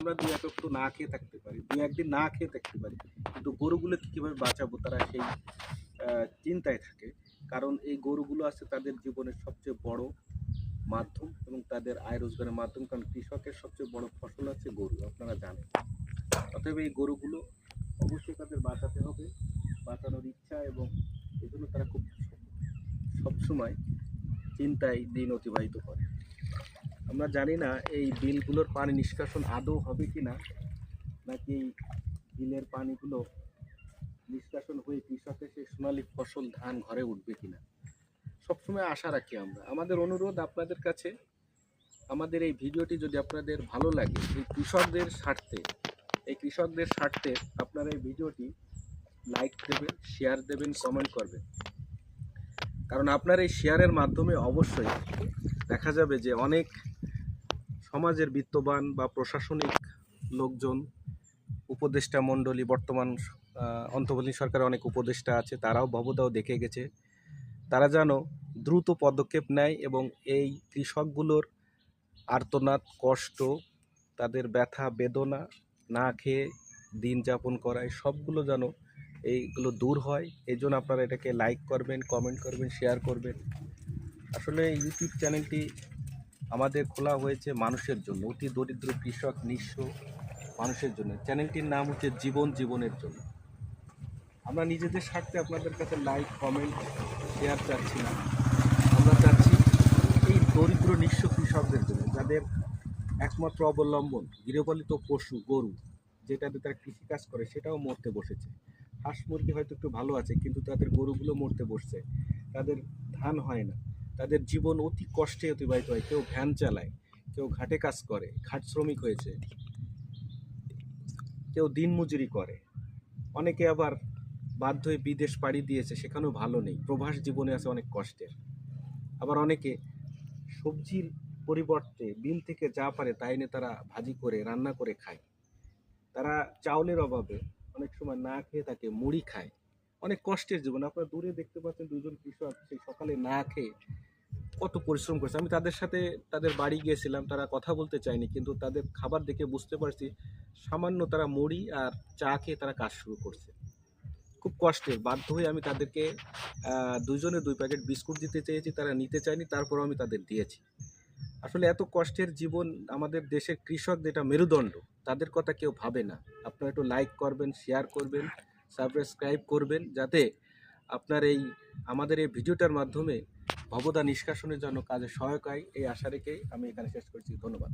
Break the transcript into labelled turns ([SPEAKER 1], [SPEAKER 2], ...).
[SPEAKER 1] আমরা দু এক একটু না খেয়ে থাকতে পারি, দু একদিন না খেয়ে থাকতে পারি, কিন্তু গরুগুলোকে কীভাবে বাঁচাবো তারা সেই চিন্তায় থাকে। কারণ এই গরুগুলো আছে তাদের জীবনের সবচেয়ে বড় মাধ্যম এবং তাদের আয় রোজগারের মাধ্যম। কারণ কৃষকের সবচেয়ে বড় ফসল আছে গরু, আপনারা জানেন। অতএব এই গরুগুলো অবশ্যই তাদের বাঁচাতে হবে, বাঁচানোর ইচ্ছা, এবং এই জন্য তারা খুব সবসময় চিন্তায় দিন অতিবাহিত করে। আমরা জানি না এই বিলগুলোর পানি নিষ্কাশন আদৌ হবে কি না, নাকি এই বিলের পানিগুলো নিষ্কাশন হয়ে কৃষকের সেই সোনালী ফসল ধান ঘরে উঠবে কিনা। সবসময় আশা রাখি আমরা। আমাদের অনুরোধ আপনাদের কাছে, আমাদের এই ভিডিওটি যদি আপনাদের ভালো লাগে, এই কৃষকদের স্বার্থে আপনারা এই ভিডিওটি লাইক দেবেন, শেয়ার দেবেন, কমেন্ট করবেন। কারণ আপনার এই শেয়ারের মাধ্যমে অবশ্যই দেখা যাবে যে অনেক সমাজের বিত্তবান বা প্রশাসনিক লোকজন, উপদেষ্টা মণ্ডলী, বর্তমান অন্তর্বর্তী সরকারের অনেক উপদেষ্টা আছে, তারাও ভবদাও দেখে গেছে। তারা যেন দ্রুত পদক্ষেপ নেয় এবং এই কৃষকগুলোর আর্তনাদ, কষ্ট, তাদের ব্যথা বেদনা, না খেয়ে দিন যাপন করায়, সবগুলো যেন এইগুলো দূর হয়। এই জন্য আপনারা এটাকে লাইক করবেন, কমেন্ট করবেন, শেয়ার করবেন। আসলে ইউটিউব চ্যানেলটি আমাদের খোলা হয়েছে মানুষের জন্য, অতি দরিদ্র, কৃষক, নিঃস্ব মানুষের জন্য। চ্যানেলটির নাম হচ্ছে জীবনের জন্য। আমরা নিজেদের স্বার্থে আপনাদের কাছে লাইক, কমেন্ট, শেয়ার চাচ্ছি না। আমরা চাচ্ছি এই দরিদ্র নিঃস্ব কৃষকদের জন্য, যাদের একমাত্র অবলম্বন গৃহপালিত পশু গরু, যেটাতে তারা কৃষিকাজ করে, সেটাও মরতে বসেছে। হাঁস মুরগি হয়তো একটু ভালো আছে, কিন্তু তাদের গরুগুলো মরতে বসছে। তাদের ধান হয় না, তাদের জীবন অতি কষ্টে অতিবাহিত হয়। কেউ ভ্যান চালায়, কেউ ঘাটে কাজ করে, ঘাট শ্রমিক হয়েছে, কেউ দিনমজুরি করে, অনেকে আবার বাধ্য হয়ে বিদেশ পাড়ি দিয়েছে, সেখানেও ভালো নেই, প্রবাস জীবনে আছে অনেক কষ্টের। আবার অনেকে সবজির পরিবর্তে বিল থেকে যা পারে তাই এনে তারা ভাজি করে রান্না করে খায়। তারা চাউলের অভাবে অনেক সময় না খেয়ে থাকে, মুড়ি খায়। অনেক কষ্টের জীবন। আপনারা দূরে দেখতে পাচ্ছেন দুজন কৃষক সেই সকালে না খেয়ে কত পরিশ্রম করছে। আমি তাদের সাথে তাদের বাড়ি গিয়েছিলাম, তারা কথা বলতে চায়নি, কিন্তু তাদের খাবার দেখে বুঝতে পারছি সামান্য তারা মুড়ি আর চা খেয়ে তারা কাজ শুরু করছে। খুব কষ্টের। বাধ্য হয়ে আমি তাদেরকে দুজনে 2 প্যাকেট বিস্কুট দিতে চেয়েছি, তারা নিতে চায়নি, তারপরেও আমি তাদের দিয়েছি। আসলে এত কষ্টের জীবন আমাদের দেশের কৃষক, যেটা মেরুদণ্ড, তাদের কথা কেউ ভাবে না। আপনারা একটু লাইক করবেন, শেয়ার করবেন, সাবস্ক্রাইব করবেন, যাতে আপনার আমাদের এই ভিডিওটার মাধ্যমে ভবদা নিষ্কাশনের জন্য কাজে সহায়ক হয়, এই আশা রেখেই আমি এখানে শেষ করছি। ধন্যবাদ।